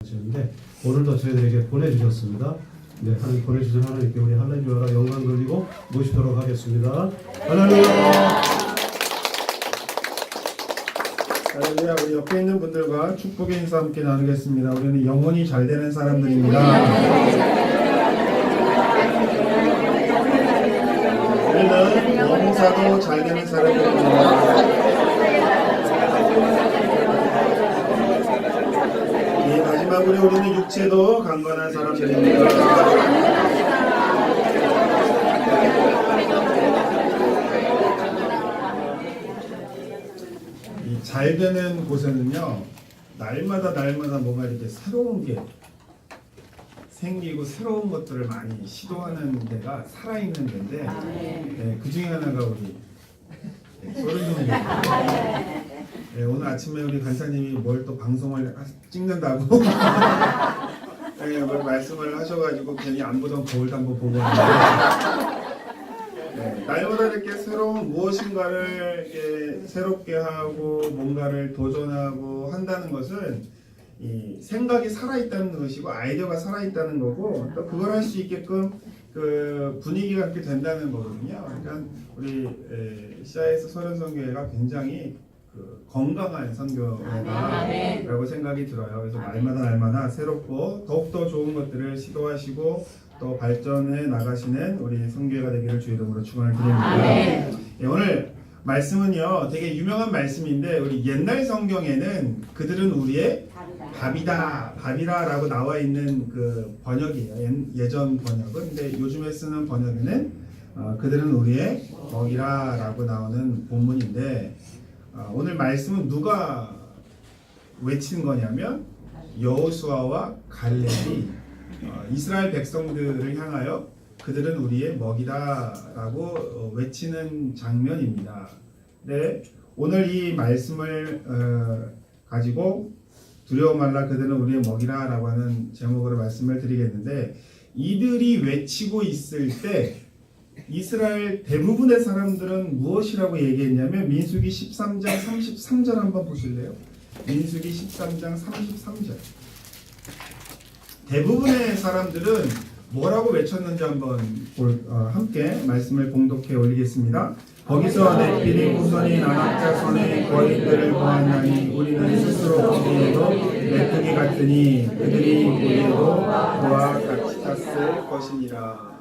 하시는데 오늘도 저희들에게 보내주셨습니다. 네, 보내주신 하나님께 우리 할렐루야라 영광 돌리고 모시도록 하겠습니다. 할렐루야. 할렐루야. 우리 옆에 있는 분들과 축복의 인사 함께 나누겠습니다. 우리는 영혼이 잘 되는 사람들입니다. 우리는 영사도 잘 되는 사람들입니다. 마지막으로 우리는 육체도 강건한 사람들입니다. 이 잘 되는 곳에는요, 날마다 뭔가 이렇게 새로운 게 생기고 새로운 것들을 많이 시도하는 데가 살아있는 데인데, 네, 그 중에 하나가 우리 소른동이에요. 네, 오늘 아침에 우리 간사님이 뭘 또 방송을 찍는다고 네, 말씀을 하셔가지고 괜히 안 보던 거울도 한번 보고 왔는데, 네, 날마다 이렇게 새로운 무엇인가를 이렇게 새롭게 하고 뭔가를 도전하고 한다는 것은 이 생각이 살아있다는 것이고 아이디어가 살아있다는 거고, 또 그걸 할 수 있게끔 그 분위기가 그렇게 된다는 거거든요. 그러니까 우리 CIS 소련선교회가 굉장히 그 건강한 선교회다라고 생각이 들어요. 그래서 날마다 새롭고 더욱더 좋은 것들을 시도하시고 또 발전해 나가시는 우리 선교회가 되기를 주 이름으로 축원을 드립니다. 예, 오늘 말씀은요 되게 유명한 말씀인데, 우리 옛날 성경에는 그들은 우리의 밥이다라고 나와 있는 그 번역이에요. 예전 번역은. 근데 요즘에 쓰는 번역에는 그들은 우리의 먹이라라고 나오는 본문인데, 오늘 말씀은 누가 외친 거냐면 여호수아와 갈렙이 이스라엘 백성들을 향하여 그들은 우리의 먹이다라고 외치는 장면입니다. 네, 오늘 이 말씀을 가지고 두려워 말라 그들은 우리의 먹이라라고 하는 제목으로 말씀을 드리겠는데, 이들이 외치고 있을 때 이스라엘 대부분의 사람들은 무엇이라고 얘기했냐면 민수기 13장 33절 한번 보실래요? 민수기 13장 33절. 대부분의 사람들은 뭐라고 외쳤는지 한번 함께 말씀을 봉독해 올리겠습니다. 거기서 넷필이 후손인 아낙 자손의 거인들을 보았나니 우리는 스스로 보기에도 메뚜기 같으니 그들이 우리에도 그와 같이 탔을 것이니라.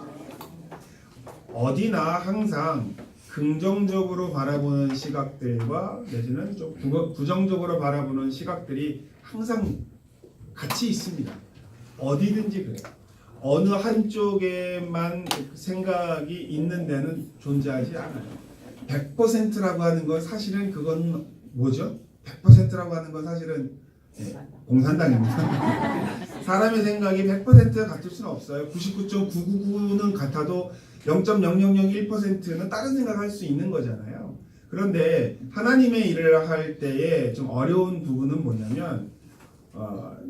어디나 항상 긍정적으로 바라보는 시각들과 내지는 좀 부정적으로 바라보는 시각들이 항상 같이 있습니다. 어디든지 그래요. 어느 한쪽에만 생각이 있는 데는 존재하지 않아요. 100%라고 하는 건 사실은 그건 뭐죠? 100%라고 하는 건 사실은 공산당입니다. 사람의 생각이 100% 같을 수는 없어요. 99.999는 같아도 0.0001%는 다른 생각을 할 수 있는 거잖아요. 그런데 하나님의 일을 할 때에 좀 어려운 부분은 뭐냐면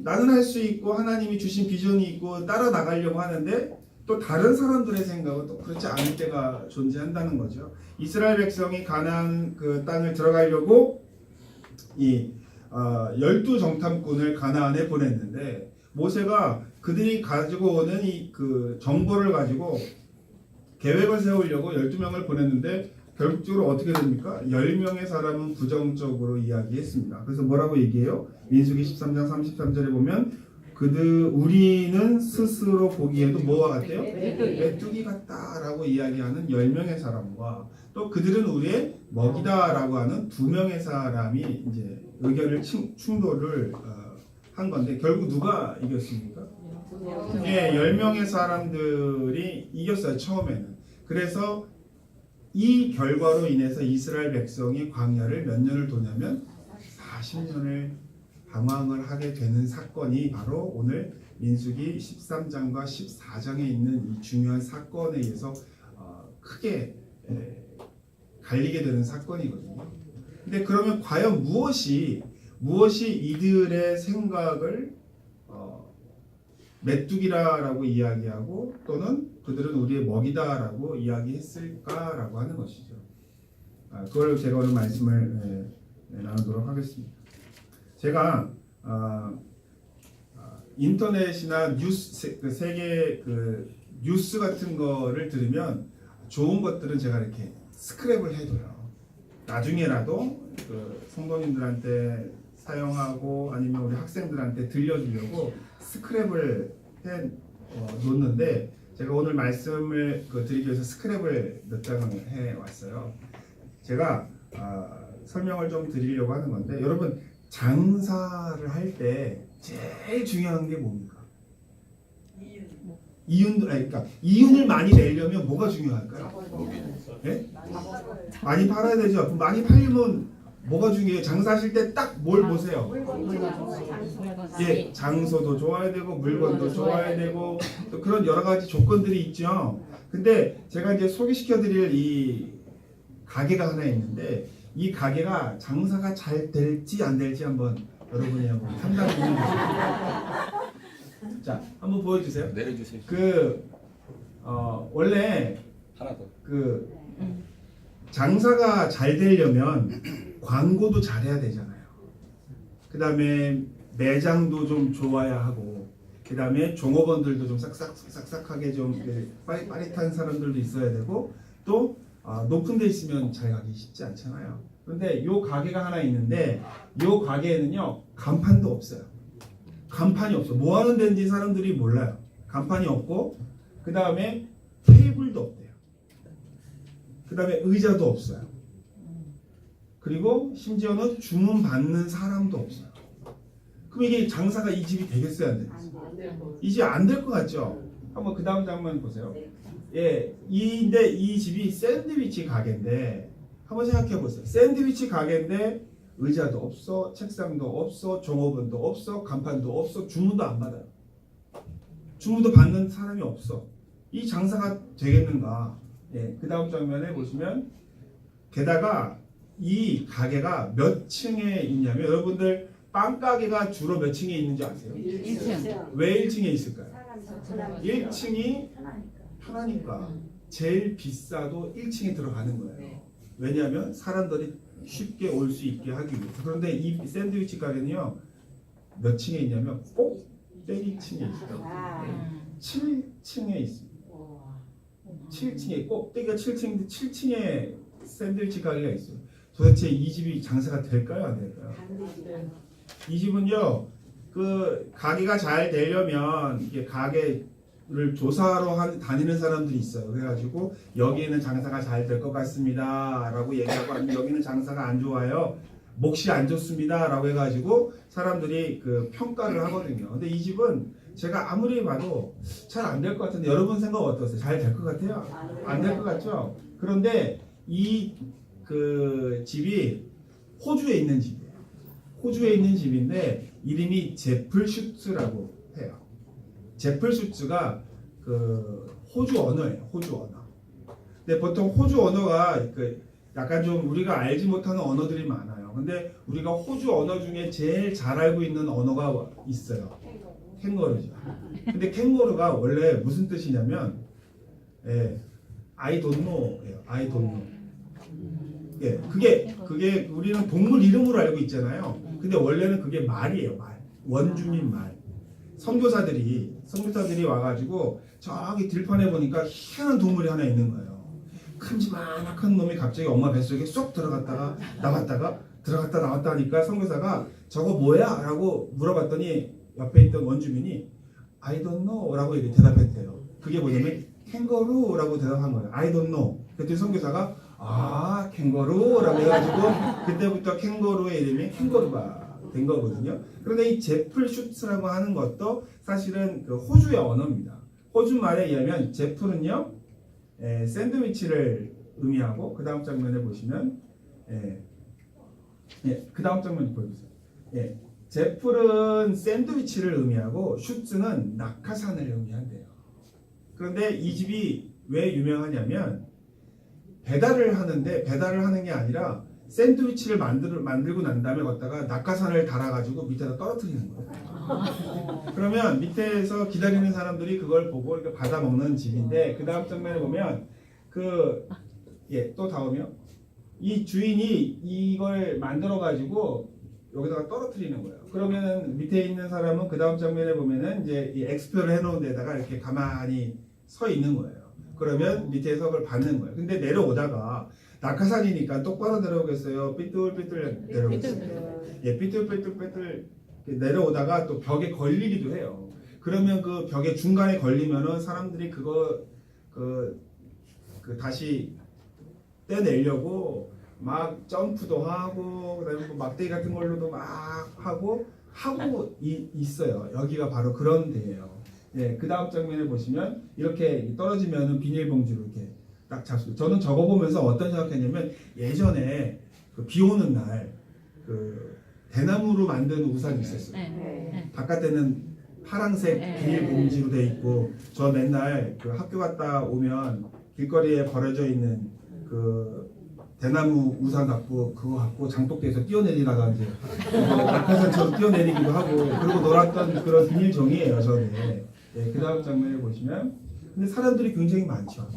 나는 할 수 있고 하나님이 주신 비전이 있고 따라 나가려고 하는데 또 다른 사람들의 생각은 또 그렇지 않을 때가 존재한다는 거죠. 이스라엘 백성이 가나안 그 땅을 들어가려고 이 12정탐꾼을 가나안에 보냈는데, 모세가 그들이 가지고 오는 이 그 정보를 가지고 계획을 세우려고 12명을 보냈는데 결국적으로 어떻게 됩니까? 10명의 사람은 부정적으로 이야기했습니다. 그래서 뭐라고 얘기해요? 민수기 13장 33절에 보면 우리는 스스로 보기에도 뭐와 같아요? 메뚜기 같다라고 이야기하는 10명의 사람과 또 그들은 우리의 먹이다라고 하는 2명의 사람이 이제 의견을 충돌을 한 건데, 결국 누가 이겼습니까? 예, 10명의 사람들이 이겼어요, 처음에는. 그래서 이 결과로 인해서 이스라엘 백성이 광야를 몇 년을 도냐면 40년을 방황을 하게 되는 사건이 바로 오늘 민수기 13장과 14장에 있는 이 중요한 사건에 의해서 크게 갈리게 되는 사건이거든요. 근데 그러면 과연 무엇이 이들의 생각을 메뚜기라고 이야기하고 또는 그들은 우리의 먹이다라고 이야기했을까라고 하는 것이죠. 그걸 제가 오늘 말씀을 나누도록 하겠습니다. 제가 인터넷이나 뉴스 그 세계 그 뉴스 같은 거를 들으면 좋은 것들은 제가 이렇게 스크랩을 해둬요. 나중에라도 그 성도님들한테 사용하고 아니면 우리 학생들한테 들려주려고 스크랩을 해 놓는데 제가 오늘 말씀을 드리기 위해서 스크랩을 몇 장을 해 왔어요. 제가 설명을 좀 드리려고 하는 건데 여러분 장사를 할 때 제일 중요한 게 뭡니까? 그러니까 이윤을 많이 내려면 뭐가 중요할까요? 네? 많이 팔아야 되죠. 그럼 많이 팔면 뭐가 중요해요? 장사하실 때 딱 뭘 보세요? 예, 장소도 좋아야 되고 물건도 좋아야 되고 또 그런 여러 가지 조건들이 있죠. 근데 제가 이제 소개시켜 드릴 이 가게가 하나 있는데 이 가게가 장사가 잘 될지 안 될지 한번 여러분이 한번 판단해 보세요. 자, 한번 보여주세요. 내려주세요. 원래 하나 더. 장사가 잘 되려면 광고도 잘해야 되잖아요. 그 다음에 매장도 좀 좋아야 하고, 그 다음에 종업원들도 좀 싹싹하게 좀 빠릿빠릿한 사람들도 있어야 되고, 또 높은 데 있으면 잘 가기 쉽지 않잖아요. 그런데 요 가게가 하나 있는데 요 가게에는요 간판도 없어요. 간판이 없어. 뭐 하는 데인지 사람들이 몰라요. 간판이 없고 그 다음에 테이블도 없대요. 그 다음에 의자도 없어요. 그리고 심지어는 주문 받는 사람도 없어요. 그럼 이게 장사가 이 집이 되겠어요? 안 되겠어요? 이 집 안 될 것 같죠? 한번 그 다음 장면 보세요. 예, 근데 이 집이 샌드위치 가게인데 한번 생각해 보세요. 샌드위치 가게인데 의자도 없어, 책상도 없어, 종업원도 없어, 간판도 없어, 주문도 안 받아요. 주문도 받는 사람이 없어. 이 장사가 되겠는가? 예, 그 다음 장면에 보시면 게다가 이 가게가 몇 층에 있냐면 여러분들 빵 가게가 주로 몇 층에 있는지 아세요? 1층. 왜 1층에 있을까요? 1층이 편하니까 제일 비싸도 1층에 들어가는 거예요. 왜냐하면 사람들이 쉽게 올 수 있게 하기 위해서. 그런데 이 샌드위치 가게는요 몇 층에 있냐면 꼭대기 층에 있어요. 7층에 있습니다. 7층에 꼭대기가 7층인데 7층에 샌드위치 가게가 있어요. 도대체 이 집이 장사가 될까요? 안 될까요? 이 집은요 그 가게가 잘 되려면 이게 가게를 조사하러 다니는 사람들이 있어요. 그래가지고 여기에는 장사가 잘 될 것 같습니다 라고 얘기하고 아니면 여기는 장사가 안 좋아요, 몫이 안 좋습니다 라고 해가지고 사람들이 그 평가를 하거든요. 근데 이 집은 제가 아무리 봐도 잘 안 될 것 같은데 여러분 생각 어떠세요? 잘 될 것 같아요? 안 될 것 같죠? 그런데 이 그 집이 호주에 있는 집이에요. 호주에 있는 집인데 이름이 제플슈츠라고 해요. 제플슈츠가 그 호주 언어예요. 호주 언어. 근데 보통 호주 언어가 그 약간 좀 우리가 알지 못하는 언어들이 많아요. 근데 우리가 호주 언어 중에 제일 잘 알고 있는 언어가 있어요. 캥거루죠. 근데 캥거루가 원래 무슨 뜻이냐면 I don't know예요. I don't know. 예, 그게 우리는 동물 이름으로 알고 있잖아요. 근데 원래는 그게 말이에요. 말. 원주민 말. 선교사들이 와가지고 저기 들판에 보니까 희한한 동물이 하나 있는 거예요. 큼지막한 놈이 갑자기 엄마 뱃속에 쏙 들어갔다가 나왔다가 들어갔다 나왔다 하니까 선교사가 저거 뭐야? 라고 물어봤더니 옆에 있던 원주민이 I don't know 라고 이렇게 대답했대요. 그게 뭐냐면 캥거루라고 대답한 거예요. I don't know. 그랬더니 선교사가 캥거루라고 해가지고 그때부터 캥거루의 이름이 캥거루가 된 거거든요. 그런데 이 제플슈츠라고 하는 것도 사실은 그 호주의 언어입니다. 호주 말에 의하면 제플은요 샌드위치를 의미하고 그 다음 장면에 보시면 그 다음 장면 보여주세요. 제플은 샌드위치를 의미하고 슈츠는 낙하산을 의미한대요. 그런데 이 집이 왜 유명하냐면 배달을 하는 게 아니라 샌드위치를 만들고 난 다음에 걷다가 낙하산을 달아가지고 밑에다 떨어뜨리는 거예요. 그러면 밑에서 기다리는 사람들이 그걸 보고 이렇게 받아 먹는 집인데 그 다음 장면에 보면 또 다음이요. 이 주인이 이걸 만들어가지고 여기다가 떨어뜨리는 거예요. 그러면 밑에 있는 사람은 그 다음 장면에 보면은 이제 이 엑스표를 해놓은 데다가 이렇게 가만히 서 있는 거예요. 그러면 밑에서 그걸 받는 거예요. 근데 내려오다가 낙하산이니까 똑바로 내려오겠어요? 삐뚤삐뚤 내려오겠어요? 예, 삐뚤삐뚤 내려오다가 또 벽에 걸리기도 해요. 그러면 그 벽의 중간에 걸리면은 사람들이 그거 다시 떼내려고 막 점프도 하고 그다음에 뭐 막대기 같은 걸로도 막 하고 있어요. 여기가 바로 그런 데예요. 예, 그 다음 장면에 보시면 이렇게 떨어지면은 비닐봉지로 이렇게 딱 잡수. 저는 저거 보면서 어떤 생각했냐면 예전에 그 비 오는 날 그 대나무로 만든 우산이 있었어요. 바깥에는 파란색 비닐봉지로 돼 있고 저 맨날 그 학교 갔다 오면 길거리에 버려져 있는 그 대나무 우산 그거 갖고 장독대에서 뛰어내리다가 이제 낙하산처럼 뛰어내리기도 하고 그러고 놀았던 그런 비닐 종이에요, 저게. 예, 그 다음 장면에 보시면 근데 사람들이 굉장히 많죠.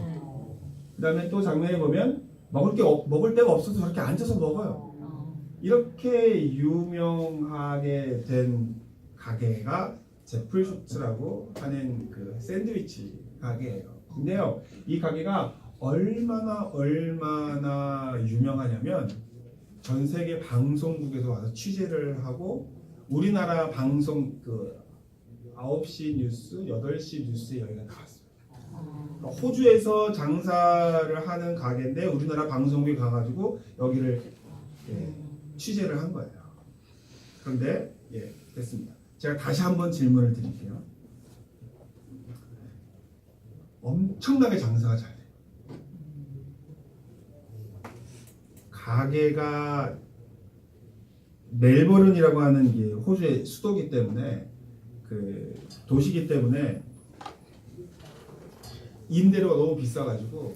그 다음에 또 장면에 보면 먹을 데가 없어서 저렇게 앉아서 먹어요. 이렇게 유명하게 된 가게가 제플쇼츠라고 하는 그 샌드위치 가게예요. 근데요, 이 가게가 얼마나 유명하냐면 전 세계 방송국에서 와서 취재를 하고 우리나라 방송 그 9시 뉴스, 8시 뉴스에 여기가 나왔어요. 그러니까 호주에서 장사를 하는 가게인데 우리나라 방송국에 가가지고 여기를 취재를 한 거예요. 그런데 됐습니다. 제가 다시 한번 질문을 드릴게요. 엄청나게 장사가 잘 돼요. 가게가 멜버른이라고 하는 게 호주의 수도기 때문에 그 도시기 때문에 임대료가 너무 비싸가지고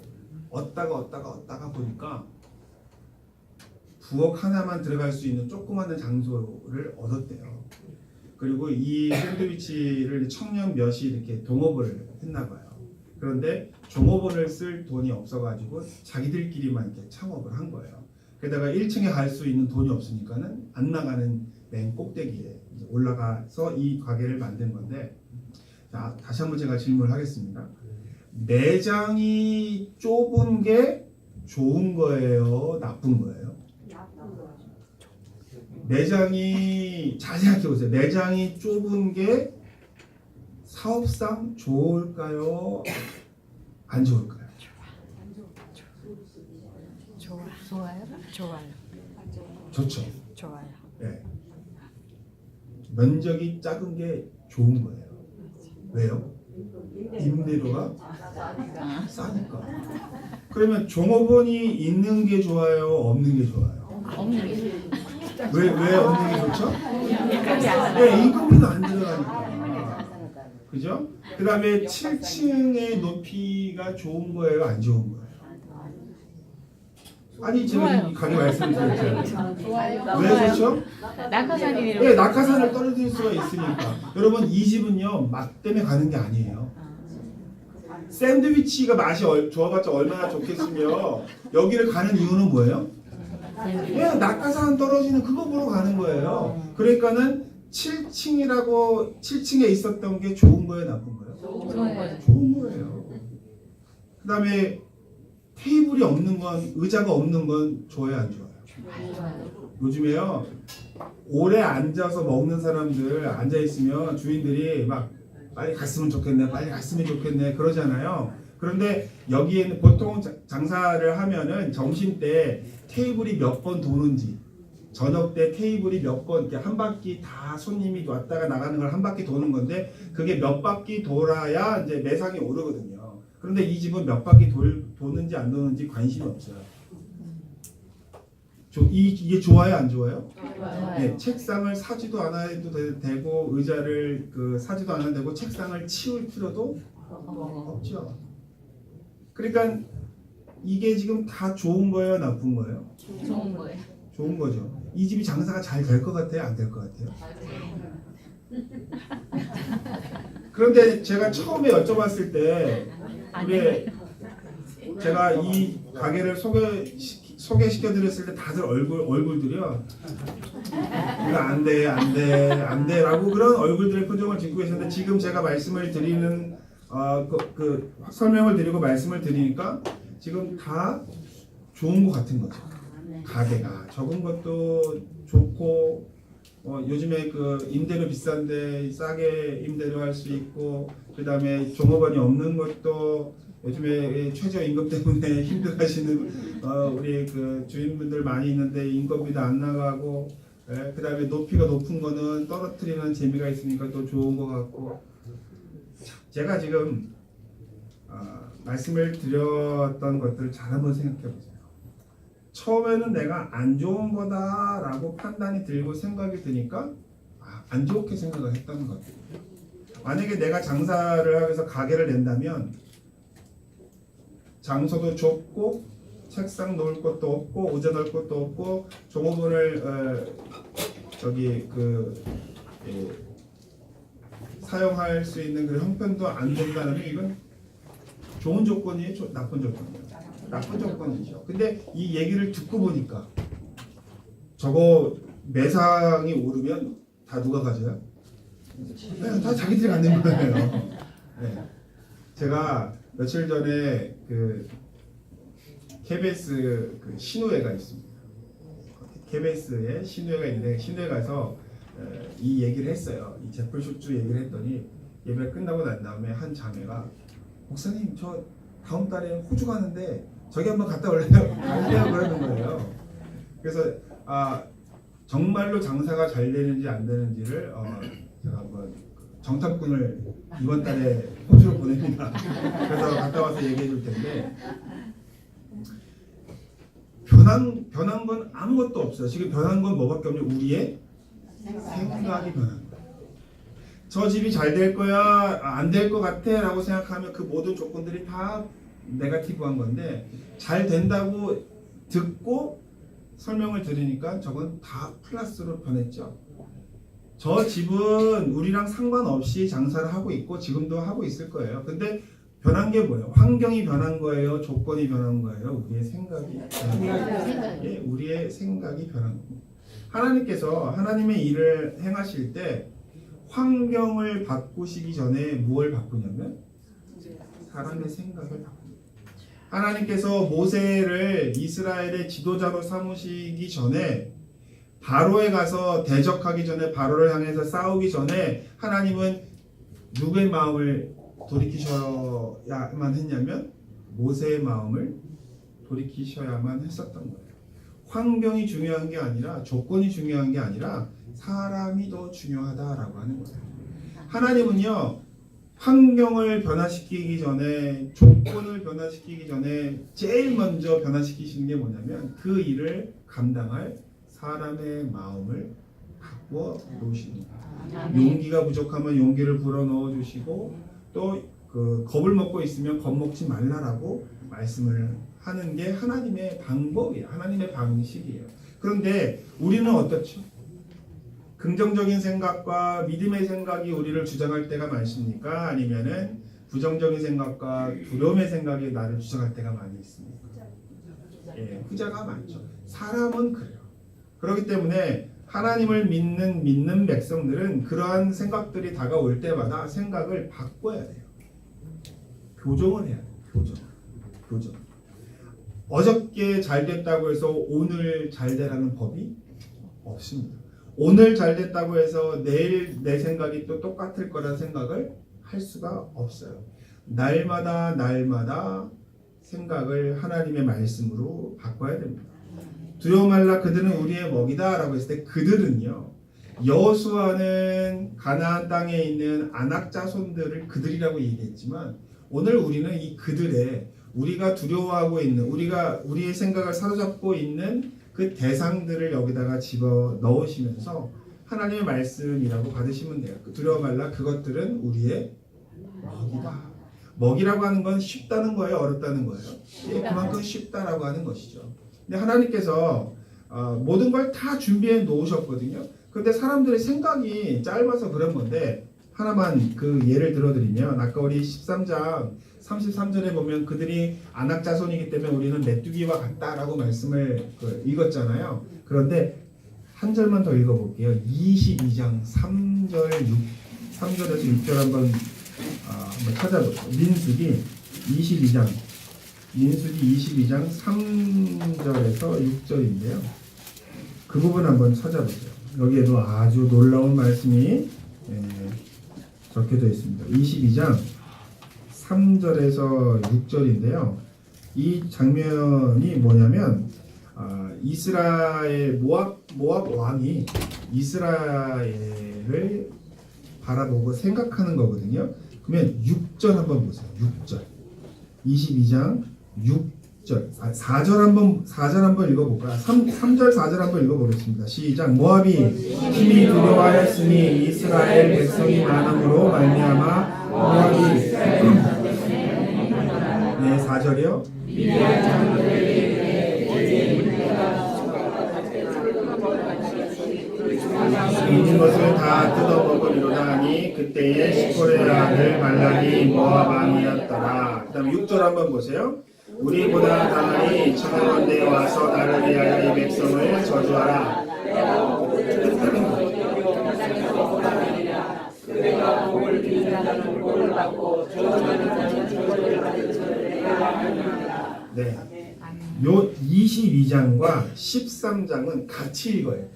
얻다가 보니까 부엌 하나만 들어갈 수 있는 조그마한 장소를 얻었대요. 그리고 이 샌드위치를 청년 몇이 이렇게 동업을 했나 봐요. 그런데 종업원을 쓸 돈이 없어가지고 자기들끼리만 이렇게 창업을 한 거예요. 게다가 1층에 갈 수 있는 돈이 없으니까는 안 나가는 맨 꼭대기에 올라가서 이 가게를 만든 건데, 자, 다시 한번 제가 질문을 하겠습니다. 매장이 좁은 게 좋은 거예요? 나쁜 거예요? 매장이 잘 생각해 보세요. 매장이 좁은 게 사업상 좋을까요? 안 좋을까요? 좋아요. 좋죠. 좋아요. 네. 면적이 작은 게 좋은 거예요. 왜요? 임대료가 싸니까. 그러면 종업원이 있는 게 좋아요? 없는 게 좋아요? 없는 게 왜 없는 게 좋죠? 네, 인건비가 안 들어가니까. 그죠? 그 다음에 7층의 높이가 좋은 거예요? 안 좋은 거예요? 아니, 제가 이 가게 말씀드렸잖아요. 왜 좋죠? 낙하산이 내려. 네, 낙하산을 떨어뜨릴 수가 있으니까. 여러분, 이 집은요, 맛 때문에 가는 게 아니에요. 샌드위치가 맛이 좋아봤자 얼마나 좋겠으며 여기를 가는 이유는 뭐예요? 왜 낙하산 떨어지는 그거 보러 가는 거예요. 그러니까는 7층에 있었던 게 좋은 거예요, 나쁜 거예요? 좋은 거예요. 그 다음에 테이블이 없는 건, 의자가 없는 건 좋아요, 안 좋아요? 요즘에요, 오래 앉아서 먹는 사람들 앉아있으면 주인들이 막 빨리 갔으면 좋겠네 그러잖아요. 그런데 여기에는 보통 장사를 하면은 점심 때 테이블이 몇 번 도는지, 저녁 때 테이블이 몇 번, 이렇게 한 바퀴 다 손님이 왔다가 나가는 걸 한 바퀴 도는 건데 그게 몇 바퀴 돌아야 이제 매상이 오르거든요. 그런데 이 집은 몇 바퀴 도는지 안 도는지 관심이 없어요. 이게 좋아요, 안 좋아요? 네, 책상을 사지도 않아도 되고 의자를 사지도 않아도 되고 책상을 치울 필요도 없죠. 그러니까 이게 지금 다 좋은 거예요, 나쁜 거예요? 좋은 거예요. 좋은 거죠. 이 집이 장사가 잘 될 것 같아요, 안 될 것 같아요? 그런데 제가 처음에 여쭤봤을 때 제가 이 가게를 소개시켜드렸을 때 다들 얼굴들이요, 이거 안 돼, 안 돼, 안 돼라고 그런 얼굴들의 표정을 짓고 계셨는데 지금 제가 말씀을 드리는 설명을 드리고 말씀을 드리니까 지금 다 좋은 것 같은 거죠. 가게가 적은 것도 좋고 요즘에 그 임대료 비싼데 싸게 임대료 할 수 있고 그 다음에 종업원이 없는 것도 요즘에 최저임금 때문에 힘들어하시는 우리 그 주인분들 많이 있는데 인건비도 안 나가고 그 다음에 높이가 높은 거는 떨어뜨리는 재미가 있으니까 또 좋은 것 같고 제가 지금 말씀을 드렸던 것들을 잘 한번 생각해 보세요. 처음에는 내가 안 좋은 거다라고 판단이 들고 생각이 드니까 안 좋게 생각을 했다는 거예요. 만약에 내가 장사를 하면서 가게를 낸다면 장소도 좁고 책상 놓을 것도 없고 의자 놓을 것도 없고 종업원을 사용할 수 있는 그 형편도 안 된다면 이건 좋은 조건이에요, 나쁜 조건이에요? 나쁜 조건이죠. 근데 이 얘기를 듣고 보니까 저거 매상이 오르면 다 누가 가져요? 네, 다 자기들이 갖는 거예요. 네. 제가 며칠 전에 그 KBS 그 신우회가 있습니다. KBS에 신우회가 있는데 신우회 가서 이 얘기를 했어요. 이 제플쇼츠 얘기를 했더니 예배 끝나고 난 다음에 한 자매가 목사님 저 다음 달에 호주 가는데 저기 한번 갔다 올래요? 갈래요? 그러는 거예요. 그래서 정말로 장사가 잘 되는지 안 되는지를 제가 한번 정탐꾼을 이번 달에 호주로 보냅니다. 그래서 갔다 와서 얘기해 줄 텐데 변한 건 아무것도 없어요. 지금 변한 건 뭐밖에 없냐? 우리의 생각이 변한 거예요. 저 집이 잘 될 거야, 안 될 것 같아 라고 생각하면 그 모든 조건들이 다 네거티브한 건데 잘 된다고 듣고 설명을 들으니까 저건 다 플러스로 변했죠. 저 집은 우리랑 상관없이 장사를 하고 있고 지금도 하고 있을 거예요. 근데 변한 게 뭐예요? 환경이 변한 거예요? 조건이 변한 거예요? 우리의 생각이 변한 거예요. 예, 우리의 생각이 변한 겁니다. 하나님께서 하나님의 일을 행하실 때 환경을 바꾸시기 전에 무엇을 바꾸냐면 사람의 생각을 바꿉니다. 하나님께서 모세를 이스라엘의 지도자로 삼으시기 전에 바로에 가서 대적하기 전에 바로를 향해서 싸우기 전에 하나님은 누구의 마음을 돌이키셔야만 했냐면 모세의 마음을 돌이키셔야만 했었던 거예요. 환경이 중요한 게 아니라 조건이 중요한 게 아니라 사람이 더 중요하다라고 하는 거예요. 하나님은요 환경을 변화시키기 전에 조건을 변화시키기 전에 제일 먼저 변화시키시는 게 뭐냐면 그 일을 감당할 사람의 마음을 바꾸어 놓으십니다. 용기가 부족하면 용기를 불어넣어 주시고 또 그 겁을 먹고 있으면 겁먹지 말라라고 말씀을 하는 게 하나님의 방법이에요. 하나님의 방식이에요. 그런데 우리는 어떻죠? 긍정적인 생각과 믿음의 생각이 우리를 주장할 때가 많습니까? 아니면은 부정적인 생각과 두려움의 생각이 나를 주장할 때가 많이 있습니까? 예, 후자가 많죠. 사람은 그래요. 그렇기 때문에 하나님을 믿는 백성들은 그러한 생각들이 다가올 때마다 생각을 바꿔야 돼요. 교정을 해야 돼요. 교정. 어저께 잘 됐다고 해서 오늘 잘 되라는 법이 없습니다. 오늘 잘 됐다고 해서 내일 내 생각이 또 똑같을 거라는 생각을 할 수가 없어요. 날마다 생각을 하나님의 말씀으로 바꿔야 됩니다. 두려워 말라 그들은 우리의 먹이다 라고 했을 때 그들은요 여호수아는 가나안 땅에 있는 아낙 자손들을 그들이라고 얘기했지만 오늘 우리는 이 그들의 우리가 두려워하고 있는 우리의 생각을 사로잡고 있는 그 대상들을 여기다가 집어 넣으시면서 하나님의 말씀이라고 받으시면 돼요. 두려워 말라 그것들은 우리의 먹이다. 먹이라고 하는 건 쉽다는 거예요, 어렵다는 거예요? 예, 그만큼 쉽다라고 하는 것이죠. 근데 하나님께서 모든 걸 다 준비해 놓으셨거든요. 그런데 사람들의 생각이 짧아서 그런 건데 하나만 그 예를 들어드리면 아까 우리 13장 33절에 보면 그들이 아낙 자손이기 때문에 우리는 메뚜기와 같다라고 말씀을 읽었잖아요. 그런데 한 절만 더 읽어볼게요. 22장 3절에서 6절 한번 찾아보세요. 민수기 22장 3절에서 6절인데요. 그 부분 한번 찾아보세요. 여기에도 아주 놀라운 말씀이 적혀져 있습니다. 22장 3절에서 6절인데요. 이 장면이 뭐냐면 이스라엘 모압 왕이 이스라엘을 바라보고 생각하는 거거든요. 그러면 6절 한번 보세요. 6절 22장 6절 4절 한번 읽어볼까요? 3절 4절 한번 읽어보겠습니다. 시작. 모압이 심히 두려워하였으니 이스라엘 백성이 많음으로 말미암아 모압이 네 4절이요. 있는 것을 다 뜯어먹으리로다 하니 그때에 시코레의 아들 말락이 모압 왕이었더라. 그 다음 6절 한번 보세요. 우리보다 강하니 청하건대 와서 나를 위하여 이 백성을 저주하라. 네. 요 22장과 13장은 같이 읽어요.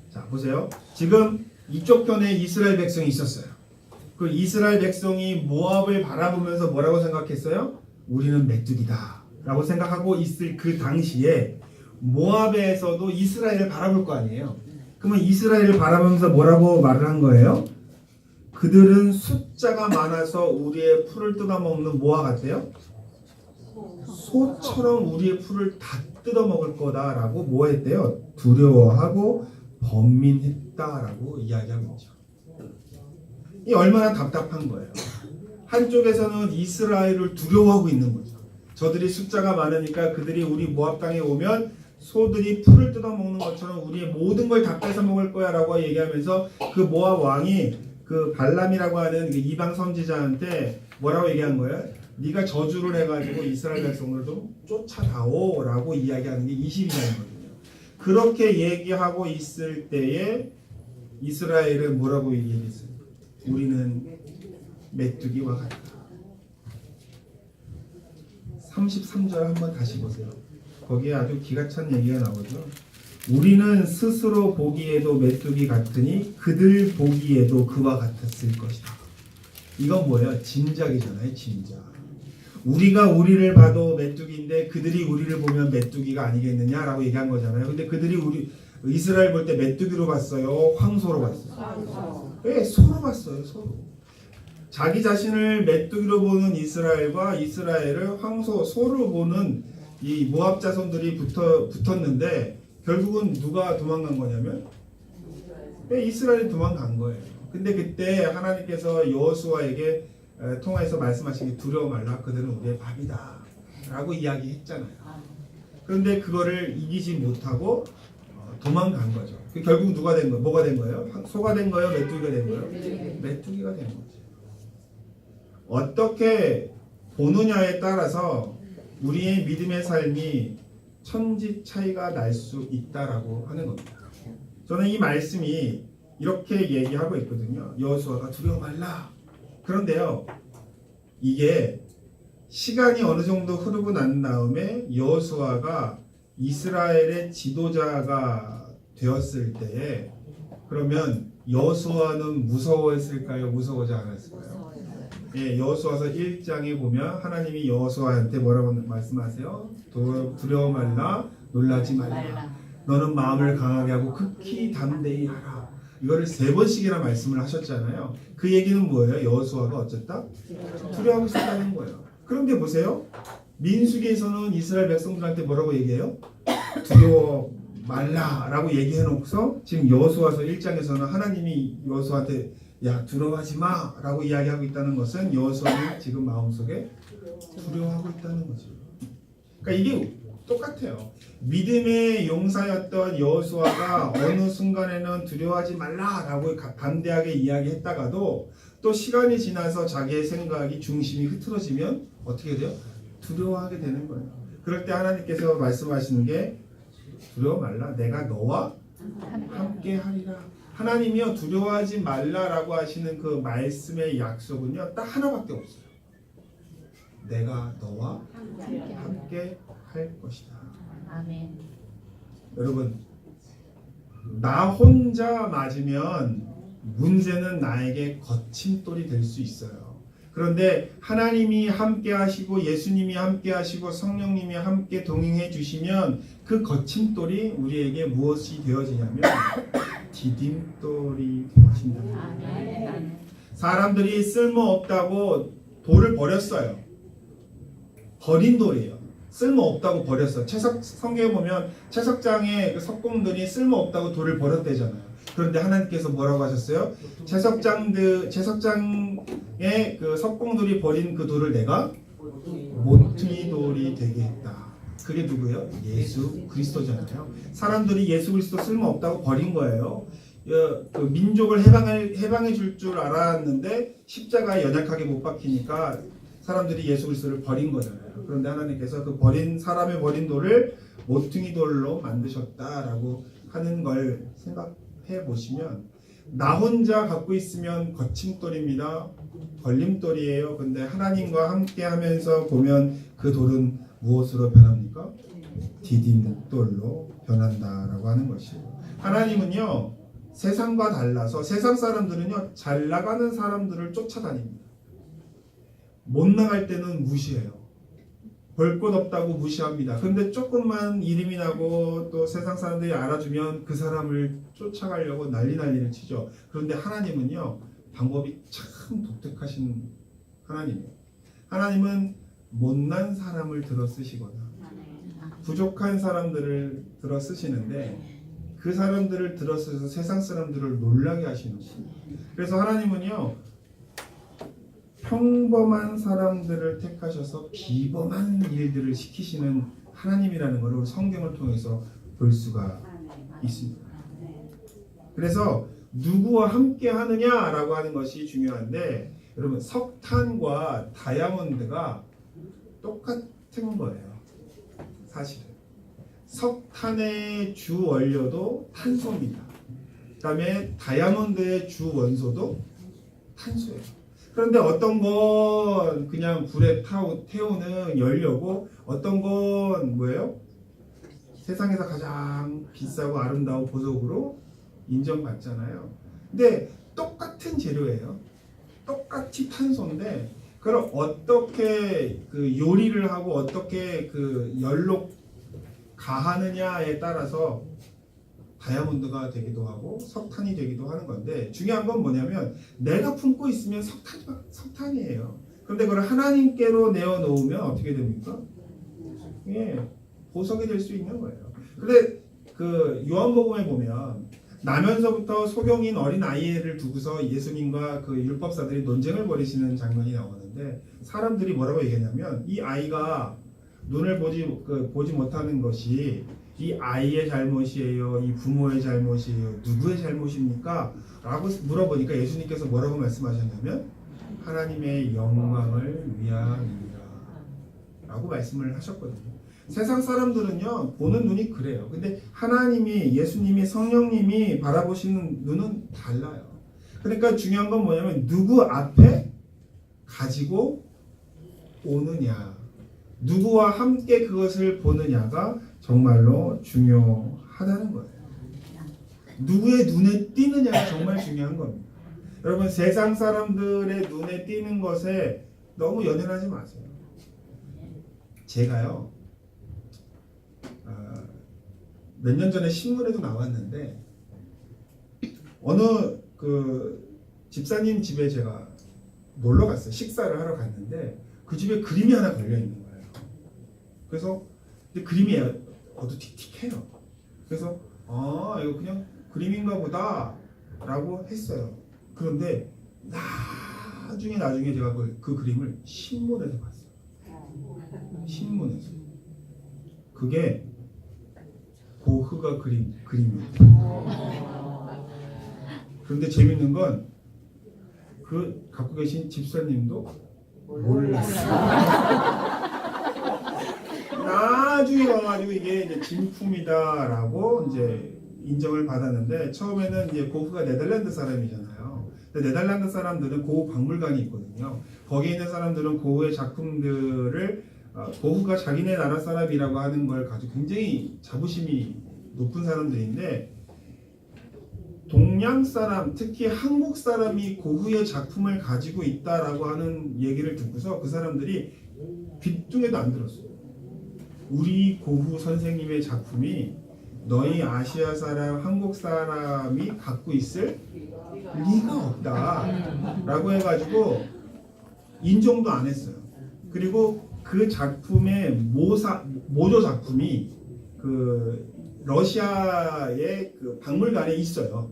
자, 보세요. 지금 이쪽 편에 이스라엘 백성이 있었어요. 그 이스라엘 백성이 모압을 바라보면서 뭐라고 생각했어요? 우리는 메뚜기다 라고 생각하고 있을 그 당시에 모압에서도 이스라엘을 바라볼 거 아니에요. 그러면 이스라엘을 바라보면서 뭐라고 말을 한 거예요? 그들은 숫자가 많아서 우리의 풀을 뜯어먹는 뭐와 같아요? 소처럼 우리의 풀을 다 뜯어먹을 거다라고 뭐 했대요? 두려워하고 번민했다라고 이야기하고 있죠. 이 얼마나 답답한 거예요. 한쪽에서는 이스라엘을 두려워하고 있는 거죠. 저들이 숫자가 많으니까 그들이 우리 모압 땅에 오면 소들이 풀을 뜯어먹는 것처럼 우리의 모든 걸 다 뺏어먹을 거야 라고 얘기하면서 그 모압 왕이 그 발람이라고 하는 그 이방 선지자한테 뭐라고 얘기한 거예요? 네가 저주를 해가지고 이스라엘 백성을 좀 쫓아다오 라고 이야기하는 게 22장이거든요. 그렇게 얘기하고 있을 때에 이스라엘은 뭐라고 얘기했어요? 우리는 메뚜기와 같다. 33절 한번 다시 보세요. 거기에 아주 기가 찬 얘기가 나오죠. 우리는 스스로 보기에도 메뚜기 같으니 그들 보기에도 그와 같았을 것이다. 이건 뭐예요? 짐작이잖아요. 짐작. 우리가 우리를 봐도 메뚜기인데 그들이 우리를 보면 메뚜기가 아니겠느냐라고 얘기한 거잖아요. 근데 그들이 우리 이스라엘 볼 때 메뚜기로 봤어요? 황소로 봤어요? 왜? 소로 봤어요. 소로. 자기 자신을 메뚜기로 보는 이스라엘과 이스라엘을 황소, 소로 보는 이 모압 자손들이 붙었는데 결국은 누가 도망간 거냐면 이스라엘이 도망간 거예요. 근데 그때 하나님께서 여호수아에게 통해서 말씀하신 게 두려워 말라. 그들은 우리의 밥이다 라고 이야기했잖아요. 그런데 그거를 이기지 못하고 도망간 거죠. 결국 누가 된 거예요? 뭐가 된 거예요? 소가 된 거예요? 메뚜기가 된 거예요? 메뚜기가 된 거죠. 어떻게 보느냐에 따라서 우리의 믿음의 삶이 천지 차이가 날 수 있다라고 하는 겁니다. 저는 이 말씀이 이렇게 얘기하고 있거든요. 여호수아가 두려워 말라. 그런데요, 이게 시간이 어느 정도 흐르고 난 다음에 여호수아가 이스라엘의 지도자가 되었을 때에 그러면 여호수아는 무서워했을까요? 무서워하지 않았을까요? 예, 여호수아서 1장에 보면 하나님이 여호수아한테 뭐라고 말씀하세요? 두려워 말라, 놀라지 말라. 너는 마음을 강하게 하고 극히 담대히 하라. 이거를 3번씩이나 말씀을 하셨잖아요. 그 얘기는 뭐예요? 여호수아가 어쨌다? 두려워하고 있었다는 거예요. 그런데 보세요. 민수기에서는 이스라엘 백성들한테 뭐라고 얘기해요? 두려워 말라라고 얘기해놓고서 지금 여호수아서 1장에서는 하나님이 여호수아한테 야 두려워하지 마라고 이야기하고 있다는 것은 여호수아는 지금 마음속에 두려워하고 있다는 거죠. 그러니까 이게 똑같아요. 믿음의 용사였던 여호수아가 어느 순간에는 두려워하지 말라라고 담대하게 이야기했다가도 또 시간이 지나서 자기의 생각이 중심이 흐트러지면 어떻게 돼요? 두려워하게 되는 거예요. 그럴 때 하나님께서 말씀하시는 게 두려워 말라. 내가 너와 함께 하리라. 하나님이여 두려워하지 말라라고 하시는 그 말씀의 약속은요 딱 하나밖에 없어요. 내가 너와 함께 할 것이다. 아멘. 여러분, 나 혼자 맞으면 문제는 나에게 거침돌이 될 수 있어요. 그런데 하나님이 함께 하시고 예수님이 함께 하시고 성령님이 함께 동행해 주시면 그 거침돌이 우리에게 무엇이 되어지냐면 디딤돌이 되어진다. 아멘. 사람들이 쓸모없다고 돌을 버렸어요. 버린 돌이에요. 쓸모없다고 버렸어요. 성경에 보면 채석장의 그 석공들이 쓸모없다고 돌을 버렸대잖아요. 그런데 하나님께서 뭐라고 하셨어요? 채석장의 그 석공들이 버린 그 돌을 내가 모퉁이 돌이 되게 했다. 그게 누구예요? 예수 그리스도잖아요. 사람들이 예수 그리스도 쓸모없다고 버린 거예요. 그 민족을 해방해 줄 줄 알았는데 십자가에 연약하게 못 박히니까 사람들이 예수 그리스도를 버린 거잖아요. 그런데 하나님께서 그 사람의 버린 돌을 모퉁이 돌로 만드셨다라고 하는 걸 생각해 보시면 나 혼자 갖고 있으면 거침돌입니다. 걸림돌이에요. 근데 하나님과 함께 하면서 보면 그 돌은 무엇으로 변합니까? 디딤돌로 변한다라고 하는 것이에요. 하나님은요 세상과 달라서 세상 사람들은요 잘 나가는 사람들을 쫓아다닙니다. 못 나갈 때는 무시해요. 볼 것 없다고 무시합니다. 근데 조금만 이름이 나고 또 세상 사람들이 알아주면 그 사람을 쫓아가려고 난리를 치죠. 그런데 하나님은요 방법이 참 독특하신 하나님이에요. 하나님은 못난 사람을 들어 쓰시거나 부족한 사람들을 들어 쓰시는데 그 사람들을 들어 쓰셔서 세상 사람들을 놀라게 하시는 거예요. 그래서 하나님은요 평범한 사람들을 택하셔서 비범한 일들을 시키시는 하나님이라는 것을 성경을 통해서 볼 수가 있습니다. 그래서 누구와 함께 하느냐라고 하는 것이 중요한데 여러분 석탄과 다이아몬드가 똑같은 거예요. 사실은 석탄의 주 원료도 탄소입니다. 그 다음에 다이아몬드의 주 원소도 탄소예요. 그런데 어떤 건 그냥 불에 태우는 연료고 어떤 건 뭐예요? 세상에서 가장 비싸고 아름다운 보석으로 인정받잖아요. 근데 똑같은 재료예요. 똑같이 탄소인데 그걸 어떻게 그 요리를 하고 어떻게 그 열로 가하느냐에 따라서 다이아몬드가 되기도 하고 석탄이 되기도 하는 건데 중요한 건 뭐냐면 내가 품고 있으면 석탄이에요. 그런데 그걸 하나님께로 내어놓으면 어떻게 됩니까? 예, 보석이 될 수 있는 거예요. 근데 그 요한복음에 보면 나면서부터 소경인 어린 아이를 두고서 예수님과 그 율법사들이 논쟁을 벌이시는 장면이 나오는데 사람들이 뭐라고 얘기했냐면 이 아이가 눈을 보지 못하는 것이 이 아이의 잘못이에요? 이 부모의 잘못이에요? 누구의 잘못입니까? 라고 물어보니까 예수님께서 뭐라고 말씀하셨냐면 하나님의 영광을 위함이라 라고 말씀을 하셨거든요. 세상 사람들은요 보는 눈이 그래요. 근데 하나님이 예수님이 성령님이 바라보시는 눈은 달라요. 그러니까 중요한 건 뭐냐면 누구 앞에 가지고 오느냐 누구와 함께 그것을 보느냐가 정말로 중요하다는 거예요. 누구의 눈에 띄느냐가 정말 중요한 겁니다. 여러분 세상 사람들의 눈에 띄는 것에 너무 연연하지 마세요. 제가요 몇 년 전에 신문에도 나왔는데 어느 그 집사님 집에 제가 놀러 갔어요. 식사를 하러 갔는데 그 집에 그림이 하나 걸려 있는 거예요. 그래서 근데 그림이 어두틱틱해요. 그래서 이거 그냥 그림인가 보다 라고 했어요. 그런데 나중에 제가 그 그림을 신문에서 봤어요. 신문에서. 그게 고흐가 그림이에요. 그런데 재밌는 건 그 갖고 계신 집사님도 몰랐어요. 나중에 와가지고 이게 이제 진품이다라고 이제 인정을 받았는데 처음에는 이제 고흐가 네덜란드 사람이잖아요. 근데 네덜란드 사람들은 고흐 박물관이 있거든요. 거기에 있는 사람들은 고흐의 작품들을 고흐가 자기네 나라 사람이라고 하는 걸 가지고 굉장히 자부심이 높은 사람들인데 동양 사람, 특히 한국 사람이 고흐의 작품을 가지고 있다라고 하는 얘기를 듣고서 그 사람들이 귓등에도 안 들었어요. 우리 고흐 선생님의 작품이 너희 아시아 사람, 한국 사람이 갖고 있을 리가 없다 라고 해가지고 인정도 안 했어요. 그리고 그 작품의 모조 작품이 그 러시아의 그 박물관에 있어요.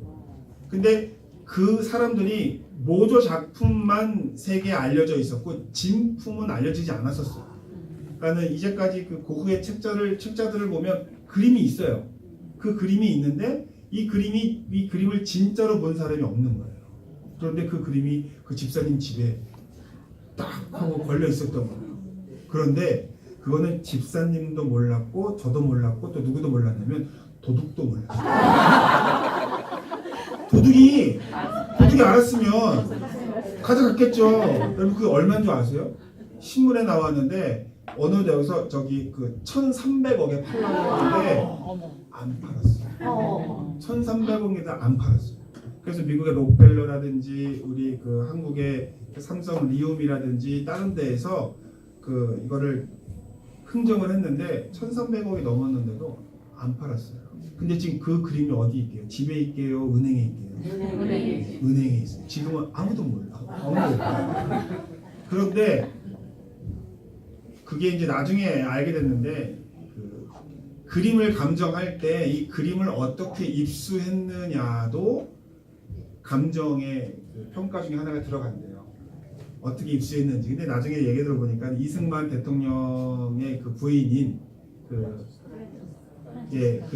근데 그 사람들이 모조 작품만 세계에 알려져 있었고 진품은 알려지지 않았었어요. 그러니까는 이제까지 그 고흐의 책자들을 보면 그림이 있어요. 그 그림이 있는데 이 그림을 진짜로 본 사람이 없는 거예요. 그런데 그 그림이 그 집사님 집에 딱 하고 걸려 있었던 거예요. 그런데 그거는 집사님도 몰랐고 저도 몰랐고 또 누구도 몰랐냐면 도둑도 몰랐어요. 도둑이 알았으면 가져갔겠죠. 여러분 그게 얼마인 줄 아세요? 신문에 나왔는데 어느 데서 저기 그 1,300억에 팔라고 하는데 안 팔았어요. 1,300억에도 안 팔았어요. 그래서 미국의 록펠러라든지 우리 그 한국의 삼성 리움이라든지 다른 데에서 그 이거를 흥정을 했는데 1,300억이 넘었는데도 안 팔았어요. 근데 지금 그 그림이 어디 있게요? 집에 있게요? 은행에 있게요? 은행에 있어요. 지금은 아무도 몰라. 그런데 그게 이제 나중에 알게 됐는데 그 그림을 감정할 때 이 그림을 어떻게 입수했느냐도 감정의 그 평가 중에 하나가 들어간대요. 어떻게 입수했는지. 근데 나중에 얘기 들어보니까 이승만 대통령의 그 부인인 그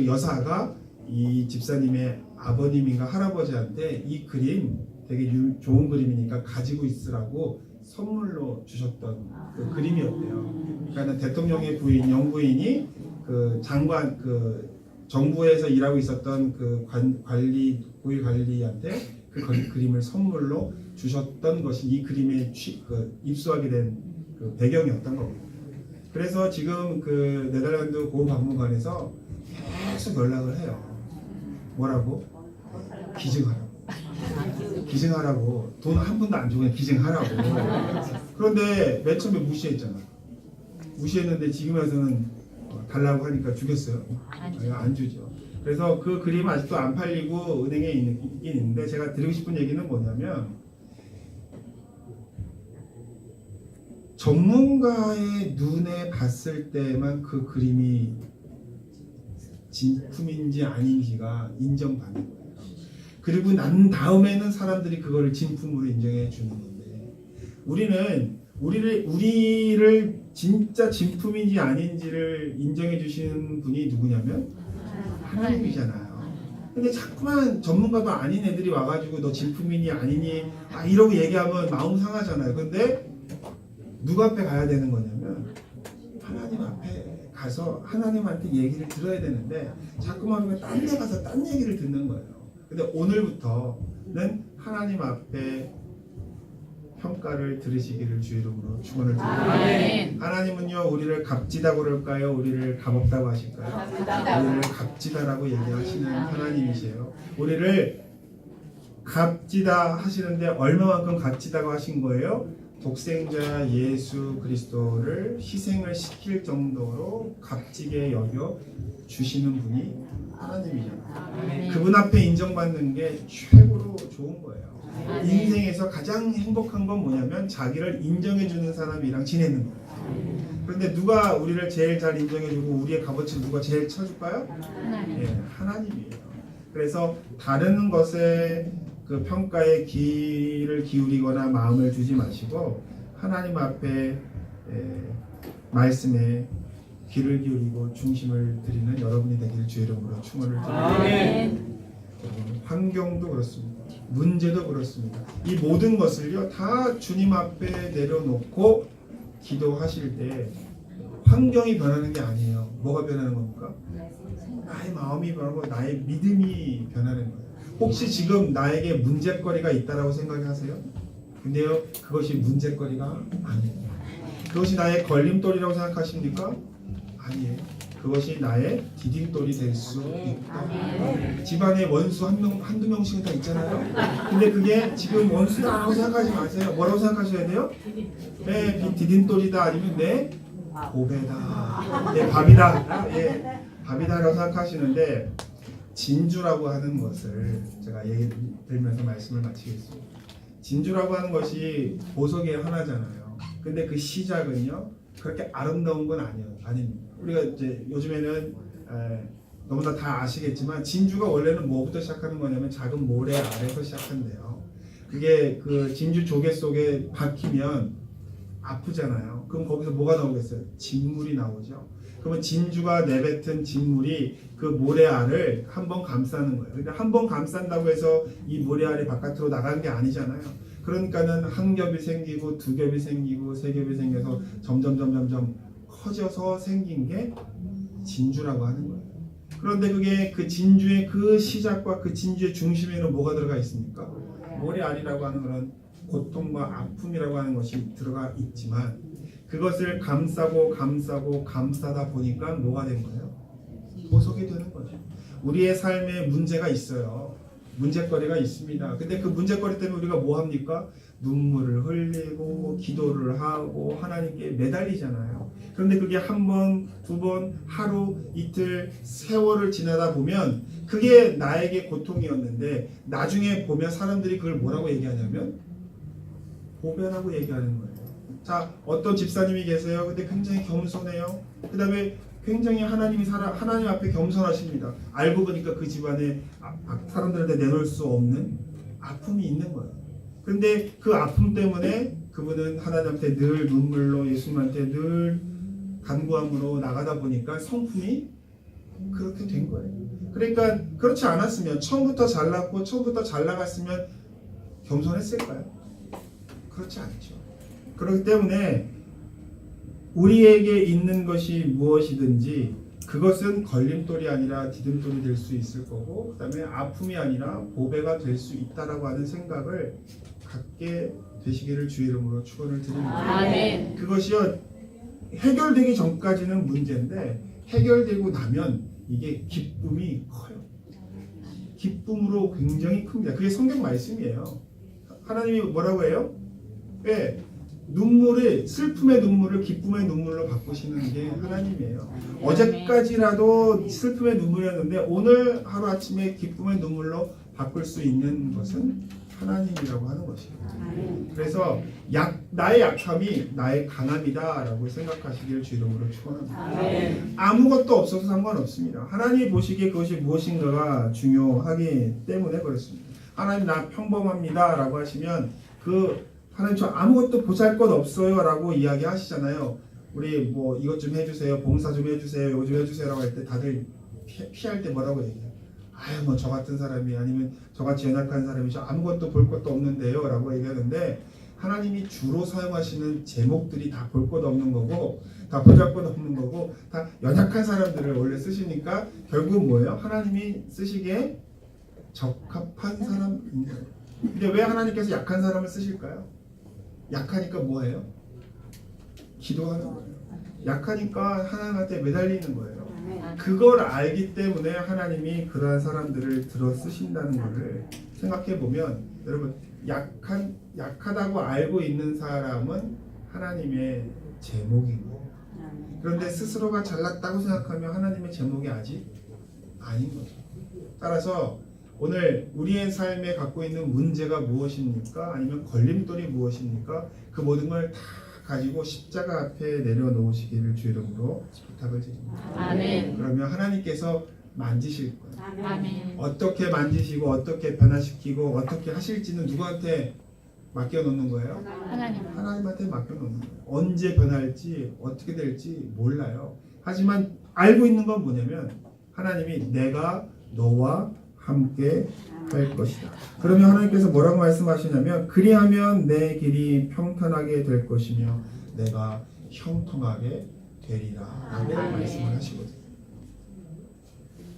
여사가 이 집사님의 아버님인가 할아버지한테 이 그림 되게 좋은 그림이니까 가지고 있으라고 선물로 주셨던 그 그림이었대요. 그러니까 대통령의 부인, 영부인이 그 장관, 그 정부에서 일하고 있었던 그 고위 관리한테 그 그림을 선물로 주셨던 것이 이 그림에 입수하게 된 그 배경이었던 겁니다. 그래서 지금 그 네덜란드 고흐 박물관에서 계속 연락을 해요. 뭐라고? 기증하라고. 돈 한 푼도 안 주고 그냥 기증하라고. 그런데 맨 처음에 무시했잖아. 무시했는데 지금 와서는 달라고 하니까 주겠어요? 안 주죠. 그래서 그 그림은 아직도 안 팔리고 은행에 있긴 있는데 제가 드리고 싶은 얘기는 뭐냐면 전문가의 눈에 봤을 때만 그 그림이 진품인지 아닌지가 인정받는 거예요. 그리고 난 다음에는 사람들이 그거를 진품으로 인정해 주는 건데 우리를 진짜 진품인지 아닌지를 인정해 주시는 분이 누구냐면 하나님이잖아요. 근데 자꾸만 전문가도 아닌 애들이 와가지고 너 진품이니 아니니 이러고 얘기하면 마음 상하잖아요. 근데 누구 앞에 가야 되는 거냐면 하나님 앞에 가서 하나님한테 얘기를 들어야 되는데 자꾸만 우리가 딴 데 가서 딴 얘기를 듣는 거예요. 근데 오늘부터는 하나님 앞에 평가를 들으시기를 주 이름으로 축원을 드립니다. 하나님은요 우리를 값지다고 그럴까요? 우리를 값없다고 하실까요? 우리를 값지다라고 얘기하시는 하나님이세요. 우리를 값지다 하시는데 얼마만큼 값지다고 하신 거예요? 독생자 예수 그리스도를 희생을 시킬 정도로 값지게 여겨 주시는 분이 하나님이잖아요. 그분 앞에 인정받는 게 최고로 좋은 거예요. 인생에서 가장 행복한 건 뭐냐면 자기를 인정해주는 사람이랑 지내는 거예요. 그런데 누가 우리를 제일 잘 인정해주고 우리의 값어치를 누가 제일 쳐줄까요? 하나님이에요. 그래서 다른 것에 그 평가에 귀를 기울이거나 마음을 두지 마시고 하나님 앞에 말씀에 귀를 기울이고 중심을 드리는 여러분이 되기를 주 이름으로 축원을 드립니다. 환경도 그렇습니다. 문제도 그렇습니다. 이 모든 것을요 다 주님 앞에 내려놓고 기도하실 때 환경이 변하는 게 아니에요. 뭐가 변하는 겁니까? 나의 마음이 변하고 나의 믿음이 변하는 거예요. 혹시 지금 나에게 문제거리가 있다라고 생각하세요? 근데요, 그것이 문제거리가 아니에요. 그것이 나의 걸림돌이라고 생각하십니까? 아니에요. 그것이 나의 디딤돌이 될 수 있다. 집안에 원수 한두 명씩은 다 있잖아요. 근데 그게 지금 원수다라고 생각하지 마세요. 뭐라고 생각하셔야 돼요? 내 디딤돌이다, 아니면 내 보배다, 내 밥이다, 밥이다라고 생각하시는데, 진주라고 하는 것을 제가 얘기 들면서 말씀을 마치겠습니다. 진주라고 하는 것이 보석의 하나잖아요. 근데 그 시작은요, 그렇게 아름다운 건 아닙니다. 우리가 이제 요즘에는 너무나 다 아시겠지만, 진주가 원래는 뭐부터 시작하는 거냐면 작은 모래 아래서 시작한대요. 그게 그 진주 조개 속에 박히면 아프잖아요. 그럼 거기서 뭐가 나오겠어요? 진물이 나오죠. 그러면 진주가 내뱉은 진물이 그 모래알을 한번 감싸는 거예요. 근데 한 번 감싼다고 해서 이 모래알이 바깥으로 나가는 게 아니잖아요. 그러니까는 한 겹이 생기고 두 겹이 생기고 세 겹이 생겨서 점점 커져서 생긴 게 진주라고 하는 거예요. 그런데 그게 그 진주의 그 시작과 그 진주의 중심에는 뭐가 들어가 있습니까? 모래알이라고 하는 그런 고통과 아픔이라고 하는 것이 들어가 있지만, 그것을 감싸다 보니까 뭐가 된 거예요? 보석이 되는 거죠. 우리의 삶에 문제가 있어요. 문제거리가 있습니다. 근데 그 문제거리 때문에 우리가 뭐 합니까? 눈물을 흘리고 기도를 하고 하나님께 매달리잖아요. 그런데 그게 한 번, 두 번, 하루, 이틀, 세월을 지나다 보면 그게 나에게 고통이었는데, 나중에 보면 사람들이 그걸 뭐라고 얘기하냐면 보배라고 얘기하는 거예요. 자, 어떤 집사님이 계세요. 근데 굉장히 겸손해요. 그 다음에 굉장히 하나님 앞에 겸손하십니다. 알고 보니까 그 집안에 사람들한테 내놓을 수 없는 아픔이 있는 거예요. 그런데 그 아픔 때문에 그분은 하나님한테 늘 눈물로, 예수님한테 늘 간구함으로 나가다 보니까 성품이 그렇게 된 거예요. 그러니까 그렇지 않았으면, 처음부터 잘났고 처음부터 잘 나갔으면 겸손했을까요? 그렇지 않죠. 그렇기 때문에 우리에게 있는 것이 무엇이든지 그것은 걸림돌이 아니라 디딤돌이 될 수 있을 거고, 그 다음에 아픔이 아니라 보배가 될 수 있다라고 하는 생각을 갖게 되시기를 주의 이름으로 축원을 드립니다. 아멘. 그것이요, 해결되기 전까지는 문제인데 해결되고 나면 이게 기쁨이 커요. 기쁨으로 굉장히 큽니다. 그게 성경 말씀이에요. 하나님이 뭐라고 해요? 왜? 슬픔의 눈물을 기쁨의 눈물로 바꾸시는 게 하나님이에요. 어제까지라도 슬픔의 눈물이었는데 오늘 하루아침에 기쁨의 눈물로 바꿀 수 있는 것은 하나님이라고 하는 것이에요. 그래서 나의 약함이 나의 강함이다라고 생각하시길 주 이름으로 축원합니다. 아무것도 없어서 상관없습니다. 하나님이 보시기에 그것이 무엇인가가 중요하기 때문에 그렇습니다. 하나님, 나 평범합니다라고 하시면 하나님, 저 아무것도 보잘것없어요 라고 이야기하시잖아요. 우리 뭐 이것 좀 해주세요, 봉사 좀 해주세요, 이거 좀 해주세요 라고 할 때 다들 피할 때 뭐라고 얘기해요? 아유, 뭐 저 같은 사람이, 아니면 저같이 연약한 사람이 저 아무것도 볼 것도 없는데요 라고 얘기하는데, 하나님이 주로 사용하시는 제목들이 다 볼 것 없는 거고 다 보잘것 없는 거고 다 연약한 사람들을 원래 쓰시니까 결국은 뭐예요? 하나님이 쓰시기에 적합한 사람인 거예요. 근데 왜 하나님께서 약한 사람을 쓰실까요? 약하니까 뭐예요? 기도하는 거예요. 약하니까 하나님한테 매달리는 거예요. 그걸 알기 때문에 하나님이 그러한 사람들을 들어 쓰신다는 것을 생각해 보면, 여러분, 약하다고 알고 있는 사람은 하나님의 제목인 거예요. 그런데 스스로가 잘났다고 생각하면 하나님의 제목이 아직 아닌 거죠. 따라서 오늘 우리의 삶에 갖고 있는 문제가 무엇입니까? 아니면 걸림돌이 무엇입니까? 그 모든 걸 다 가지고 십자가 앞에 내려놓으시기를 주 이름으로 부탁을 드립니다. 아멘. 그러면 하나님께서 만지실 거예요. 아멘. 어떻게 만지시고 어떻게 변화시키고 어떻게 하실지는 누구한테 맡겨놓는 거예요? 하나님한테 맡겨놓는 거예요. 언제 변할지 어떻게 될지 몰라요. 하지만 알고 있는 건 뭐냐면, 하나님이 내가 너와 함께 할 것이다. 그러면 하나님께서 뭐라고 말씀하시냐면, 그리하면 내 길이 평탄하게 될 것이며 내가 형통하게 되리라라고 말씀을 하시거든요.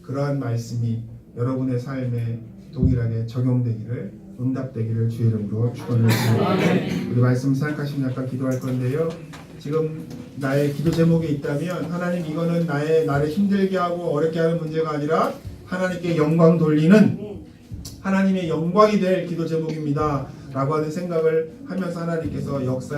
그러한 말씀이 여러분의 삶에 동일하게 적용되기를, 응답되기를 주의 이름으로 축원드립니다. 우리 말씀 생각하시면 약간 기도할 건데요. 지금 나의 기도 제목이 있다면, 하나님 이거는 나를 힘들게 하고 어렵게 하는 문제가 아니라 하나님께 영광 돌리는 하나님의 영광이 될 기도 제목입니다 라고 하는 생각을 하면서 하나님께서 역사